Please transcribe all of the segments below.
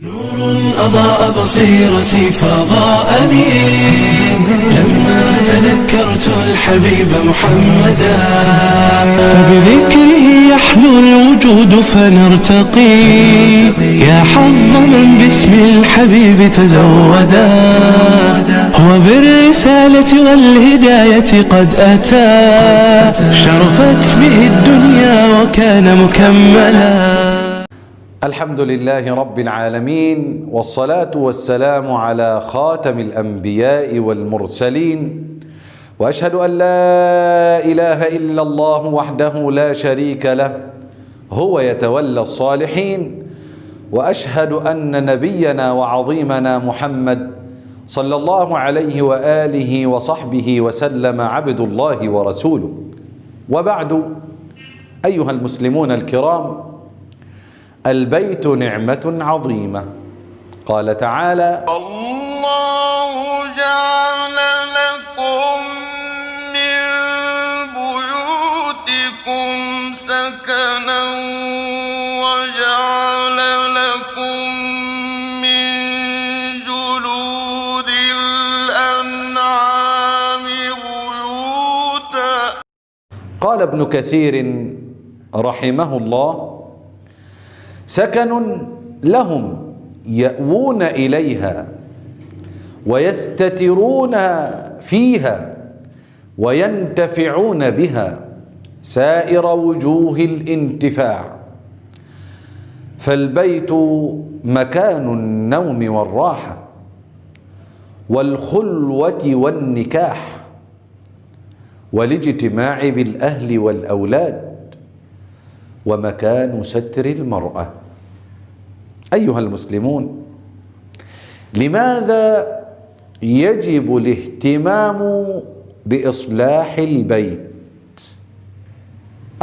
نور أضاء بصيرتي فضاءني لما تذكرت الحبيب محمدا، فبذكره يحلو الوجود فنرتقي، يا حظ من باسم الحبيب تزودا، هو بالرسالة والهداية قد أتى، شرفت به الدنيا وكان مكملا. الحمد لله رب العالمين، والصلاة والسلام على خاتم الأنبياء والمرسلين، وأشهد أن لا إله إلا الله وحده لا شريك له، هو يتولى الصالحين، وأشهد أن نبينا وعظيمنا محمد صلى الله عليه وآله وصحبه وسلم عبد الله ورسوله. وبعد، أيها المسلمون الكرام، البيت نعمة عظيمة. قال تعالى: الله جعل لكم من بيوتكم سكنا وجعل لكم من جلود الأنعام بيوتا. قال ابن كثير رحمه الله: سكن لهم يأوون إليها ويستترون فيها وينتفعون بها سائر وجوه الانتفاع، فالبيت مكان النوم والراحة والخلوة والنكاح والاجتماع بالأهل والأولاد، ومكان ستر المرأة. أيها المسلمون، لماذا يجب الاهتمام بإصلاح البيت؟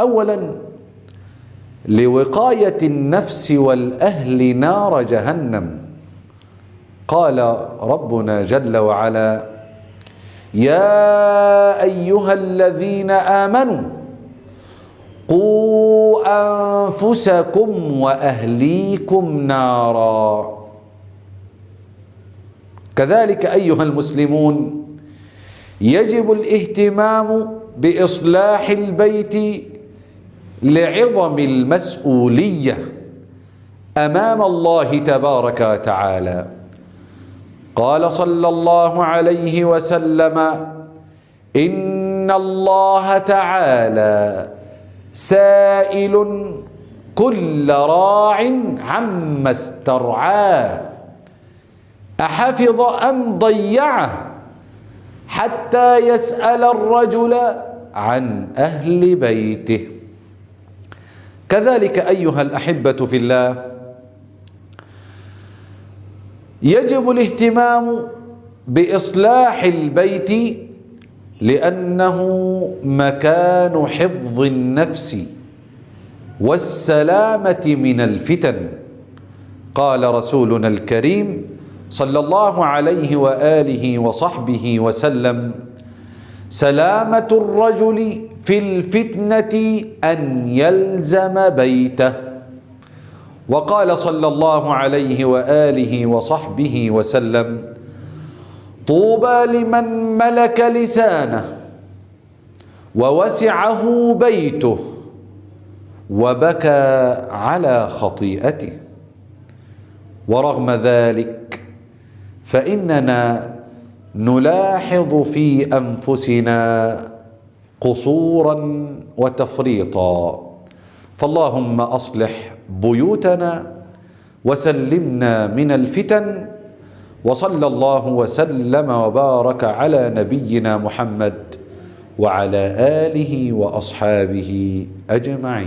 أولا، لوقاية النفس والأهل نار جهنم. قال ربنا جل وعلا: يا أيها الذين آمنوا قوا أنفسكم وأهليكم نارا. كذلك أيها المسلمون، يجب الاهتمام بإصلاح البيت لعظم المسؤولية أمام الله تبارك وتعالى. قال صلى الله عليه وسلم: إن الله تعالى سائل كل راع عما استرعاه، أحفظ أم ضيعه، حتى يسأل الرجل عن أهل بيته. كذلك أيها الأحبة في الله، يجب الاهتمام بإصلاح البيت لأنه مكان حفظ النفس والسلامة من الفتن. قال رسولنا الكريم صلى الله عليه وآله وصحبه وسلم: سلامة الرجل في الفتنة أن يلزم بيته. وقال صلى الله عليه وآله وصحبه وسلم: طوبى لمن ملك لسانه ووسعه بيته وبكى على خطيئته. ورغم ذلك فإننا نلاحظ في أنفسنا قصورا وتفريطا، فاللهم أصلح بيوتنا وسلمنا من الفتن. وصلى الله وسلم وبارك على نبينا محمد وعلى آله وأصحابه أجمعين.